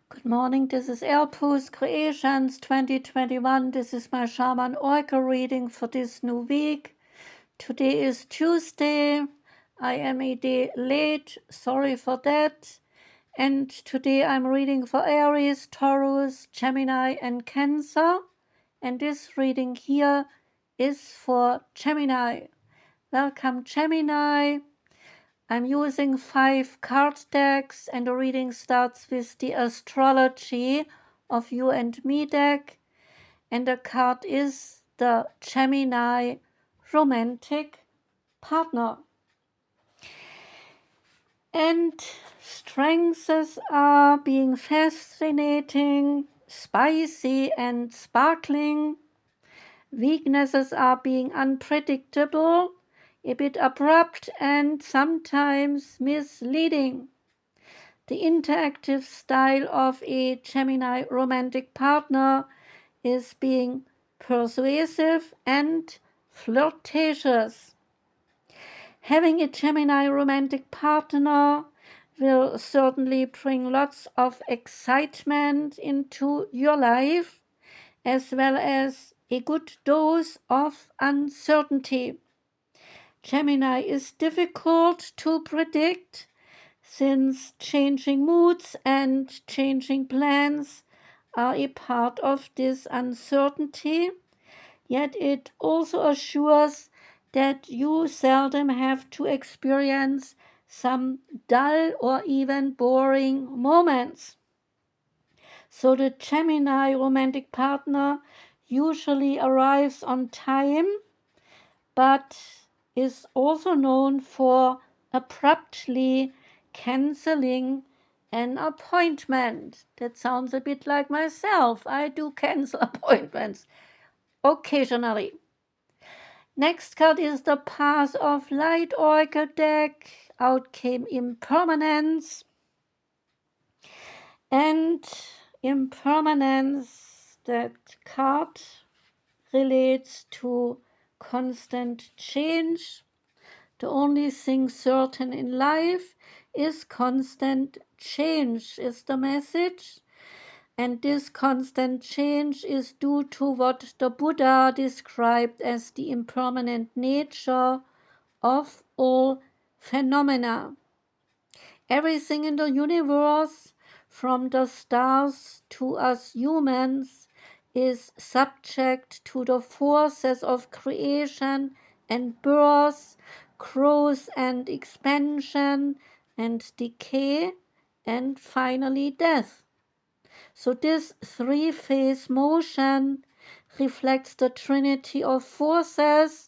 Good morning, this is Airpost Creations 2021. This is my Shaman Oracle reading for this new week. Today is Tuesday. I am a day late, sorry for that. And today I'm reading for Aries, Taurus, Gemini and Cancer. And this reading here is for Gemini. Welcome, Gemini. I'm using 5 card decks, and the reading starts with the Astrology of You and Me deck, and the card is the Gemini romantic partner. And strengths are being fascinating, spicy and sparkling. Weaknesses are being unpredictable, a bit abrupt and sometimes misleading. The interactive style of a Gemini romantic partner is being persuasive and flirtatious. Having a Gemini romantic partner will certainly bring lots of excitement into your life, as well as a good dose of uncertainty. Gemini is difficult to predict, since changing moods and changing plans are a part of this uncertainty, yet it also assures that you seldom have to experience some dull or even boring moments. So the Gemini romantic partner usually arrives on time, but is also known for abruptly canceling an appointment. That sounds a bit like myself. I do cancel appointments occasionally. Next card is the Path of Light Oracle deck. Out came Impermanence. And Impermanence, that card relates to constant change. The only thing certain in life is constant change, is the message. And this constant change is due to what the Buddha described as the impermanent nature of all phenomena. Everything in the universe, from the stars to us humans, is subject to the forces of creation and birth, growth and expansion, and decay, and finally death. So this three-phase motion reflects the trinity of forces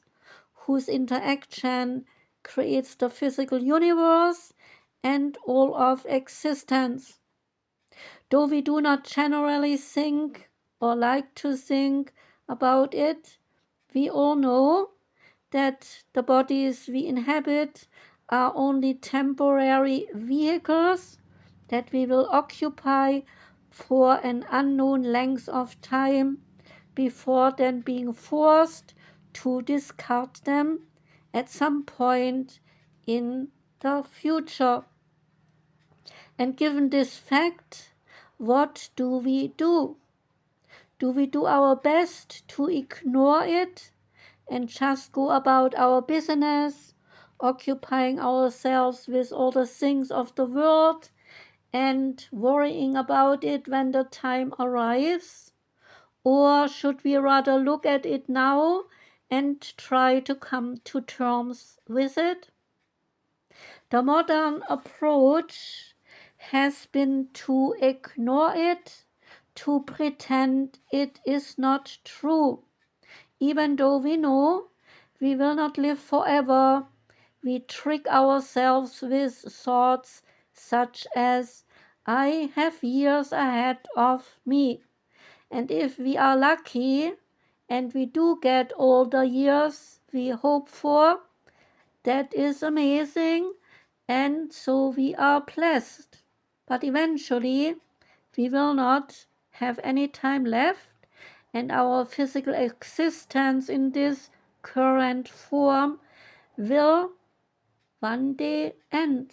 whose interaction creates the physical universe and all of existence. Though we do not generally think or like to think about it, we all know that the bodies we inhabit are only temporary vehicles that we will occupy for an unknown length of time before then being forced to discard them at some point in the future. And given this fact, what do we do? Do we do our best to ignore it and just go about our business, occupying ourselves with all the things of the world and worrying about it when the time arrives? Or should we rather look at it now and try to come to terms with it? The modern approach has been to ignore it, to pretend it is not true. Even though we know we will not live forever, we trick ourselves with thoughts such as, I have years ahead of me. And if we are lucky and we do get all the years we hope for, that is amazing, and so we are blessed. But eventually we will not have any time left, and our physical existence in this current form will one day end.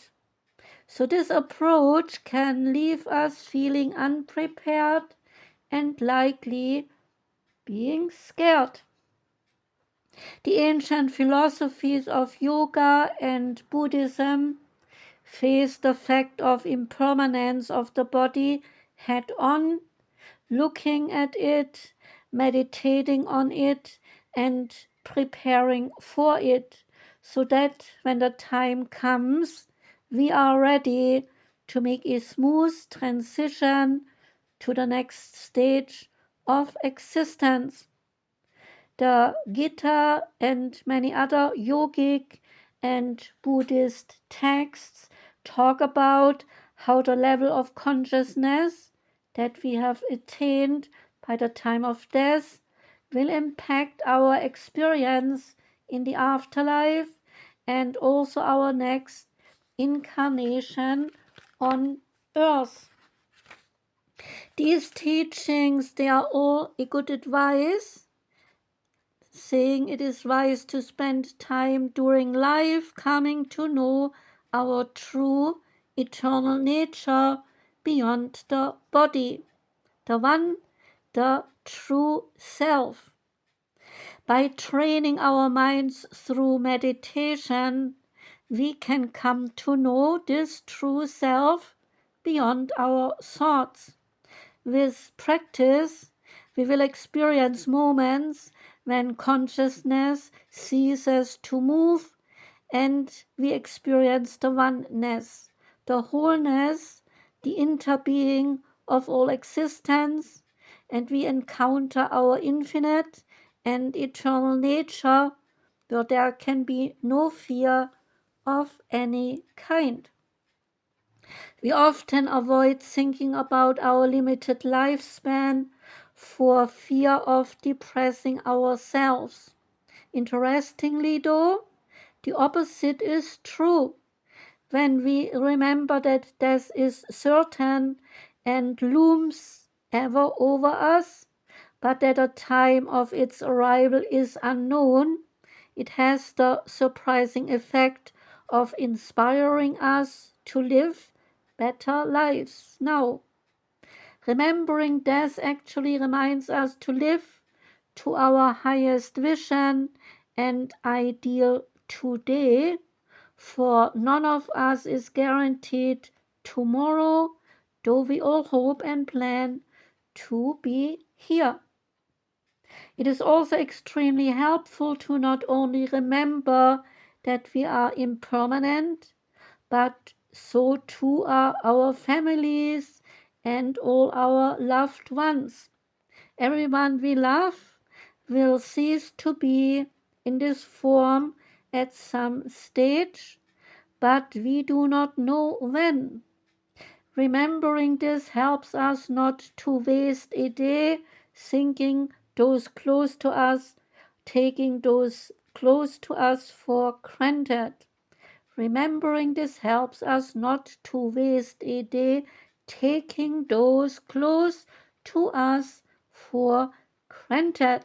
So this approach can leave us feeling unprepared and likely being scared. The ancient philosophies of yoga and Buddhism face the fact of impermanence of the body head on, looking at it, meditating on it, and preparing for it, so that when the time comes, we are ready to make a smooth transition to the next stage of existence. The Gita and many other yogic and Buddhist texts talk about how the level of consciousness that we have attained by the time of death will impact our experience in the afterlife and also our next incarnation on earth. These teachings, they are all a good advice, saying it is wise to spend time during life coming to know our true eternal nature beyond the body, the true self. By training our minds through meditation, we can come to know this true self beyond our thoughts. With practice, we will experience moments when consciousness ceases to move and we experience the oneness, the wholeness, the interbeing of all existence, and we encounter our infinite and eternal nature where there can be no fear of any kind. We often avoid thinking about our limited lifespan for fear of depressing ourselves. Interestingly, though, the opposite is true. When we remember that death is certain and looms ever over us, but that the time of its arrival is unknown, it has the surprising effect of inspiring us to live better lives now. Remembering death actually reminds us to live to our highest vision and ideal today, for none of us is guaranteed tomorrow, though we all hope and plan to be here. It is also extremely helpful to not only remember that we are impermanent, but so too are our families and all our loved ones. Everyone we love will cease to be in this form at some stage, but we do not know when. Remembering this helps us not to waste a day thinking those close to us, taking those close to us for granted. Remembering this helps us not to waste a day taking those close to us for granted.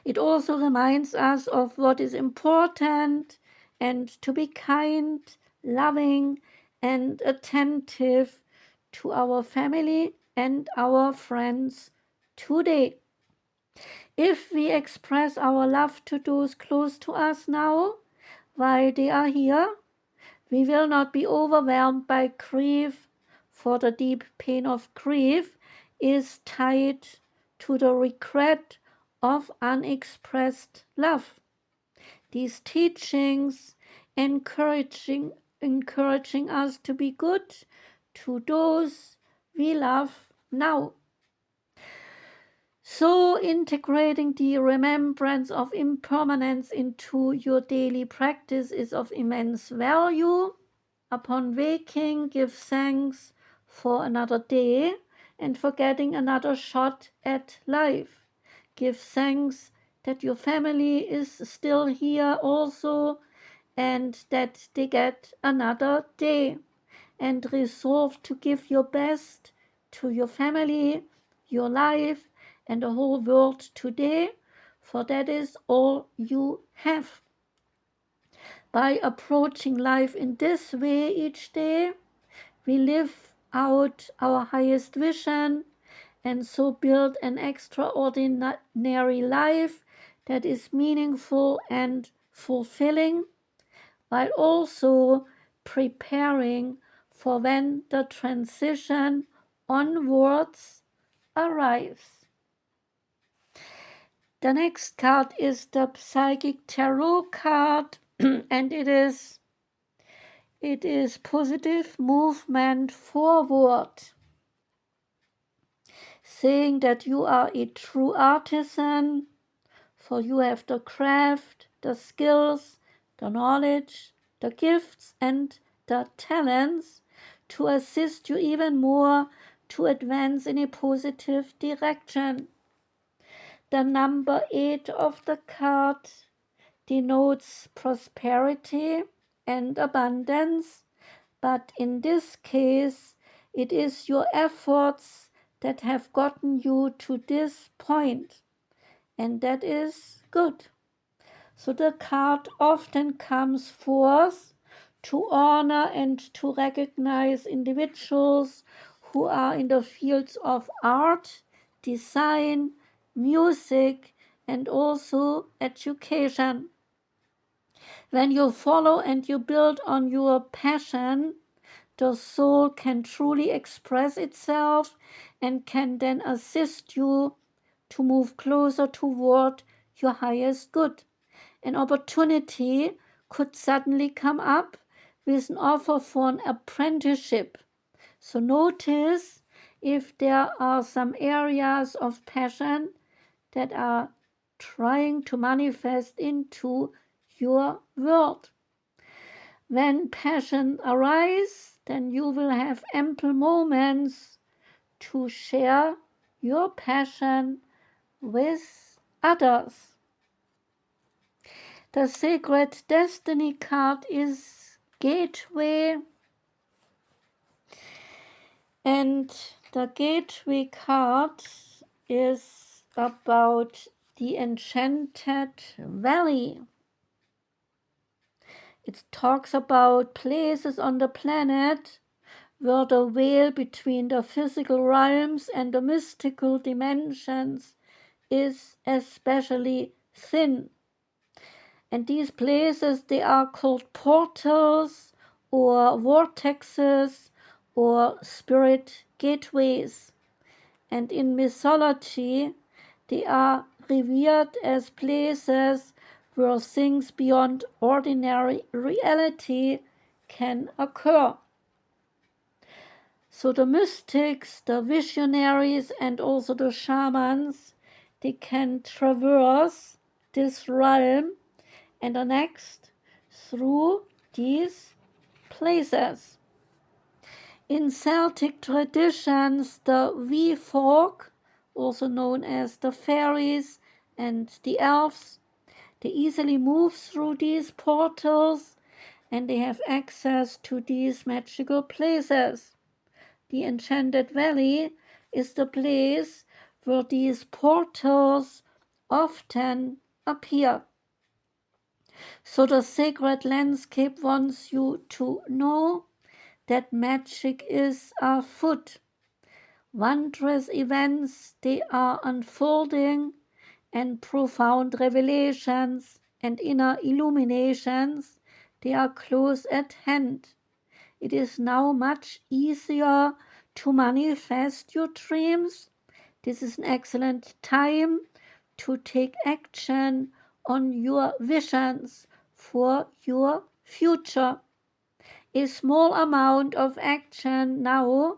It also reminds us of what is important and to be kind, loving, and attentive to our family and our friends today. If we express our love to those close to us now, while they are here, we will not be overwhelmed by grief, for the deep pain of grief is tied to the regret of unexpressed love. These teachings encouraging us to be good to those we love now. So, integrating the remembrance of impermanence into your daily practice is of immense value. Upon waking, give thanks for another day and for getting another shot at life. Give thanks that your family is still here also and that they get another day. And resolve to give your best to your family, your life, and the whole world today, for that is all you have. By approaching life in this way each day, we live out our highest vision and so build an extraordinary life that is meaningful and fulfilling, while also preparing for when the transition onwards arrives. The next card is the Psychic Tarot card, and it is positive movement forward, saying that you are a true artisan, for you have the craft, the skills, the knowledge, the gifts, and the talents to assist you even more to advance in a positive direction. The number 8 of the card denotes prosperity and abundance, but in this case, it is your efforts that have gotten you to this point, and that is good. So the card often comes forth to honor and to recognize individuals who are in the fields of art, design, music, and also education. When you follow and you build on your passion, the soul can truly express itself and can then assist you to move closer toward your highest good. An opportunity could suddenly come up with an offer for an apprenticeship. So notice if there are some areas of passion that are trying to manifest into your world. When passion arises, then you will have ample moments to share your passion with others. The Sacred Destiny card is Gateway, and the Gateway card is about the Enchanted Valley. It talks about places on the planet where the veil between the physical realms and the mystical dimensions is especially thin. And these places, they are called portals or vortexes or spirit gateways. And in mythology, they are revered as places where things beyond ordinary reality can occur. So the mystics, the visionaries, and also the shamans, they can traverse this realm and the next through these places. In Celtic traditions, the wee folk, also known as the fairies and the elves, they easily move through these portals and they have access to these magical places. The Enchanted Valley is the place where these portals often appear. So the sacred landscape wants you to know that magic is afoot. Wondrous events, they are unfolding, and profound revelations and inner illuminations, they are close at hand. It is now much easier to manifest your dreams. This is an excellent time to take action on your visions for your future. A small amount of action now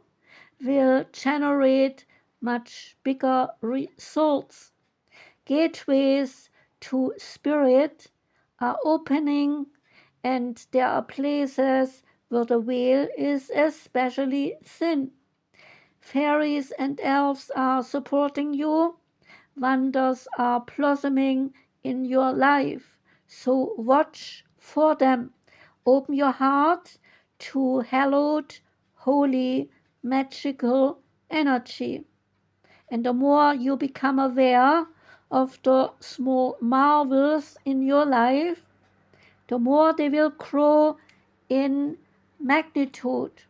will generate much bigger results. Gateways to spirit are opening, and there are places where the veil is especially thin. Fairies and elves are supporting you. Wonders are blossoming in your life. So watch for them. Open your heart to hallowed, holy, magical energy. And the more you become aware of the small marvels in your life, the more they will grow in magnitude.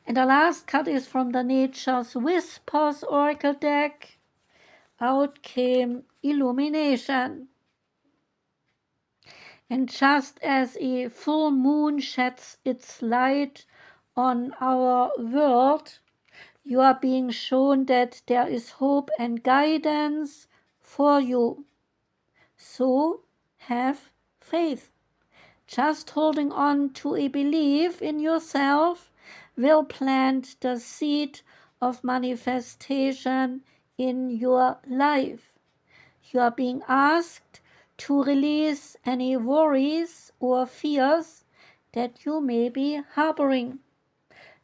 And the last card is from the Nature's Whispers Oracle deck. Out came Illumination. And just as a full moon sheds its light on our world, you are being shown that there is hope and guidance for you. So have faith. Just holding on to a belief in yourself will plant the seed of manifestation in your life. You are being asked to release any worries or fears that you may be harboring.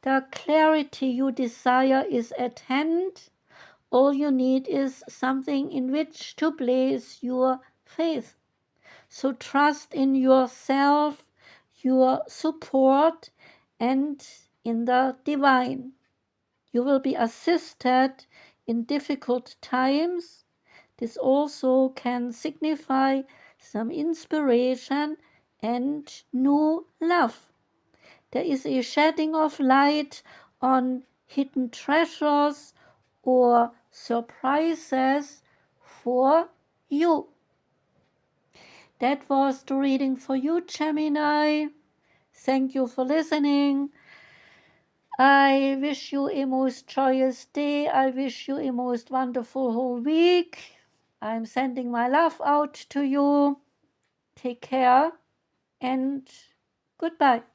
The clarity you desire is at hand. All you need is something in which to place your faith. So trust in yourself, your support, and in the divine. You will be assisted in difficult times. This also can signify some inspiration and new love. There is a shedding of light on hidden treasures or surprises for you. That was the reading for you, Gemini. Thank you for listening. I wish you a most joyous day. I wish you a most wonderful whole week. I'm sending my love out to you. Take care and goodbye.